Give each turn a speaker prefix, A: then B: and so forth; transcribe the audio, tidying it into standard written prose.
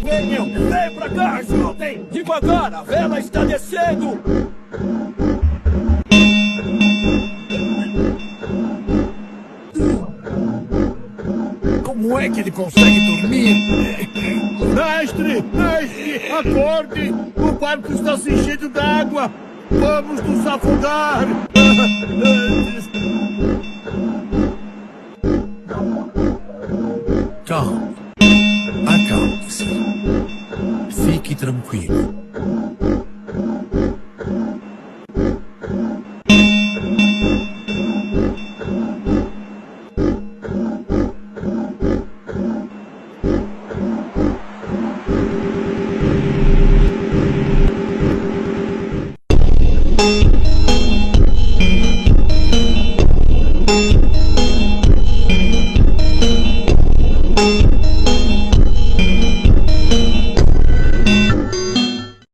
A: Venham, vem pra cá, ajudem! Devagar, a vela está descendo! Como é que ele consegue dormir? Mestre! Mestre! Acorde! O barco está se enchendo d'água! Vamos nos afogar!
B: Calma. Acalme-se. Fique tranquilo.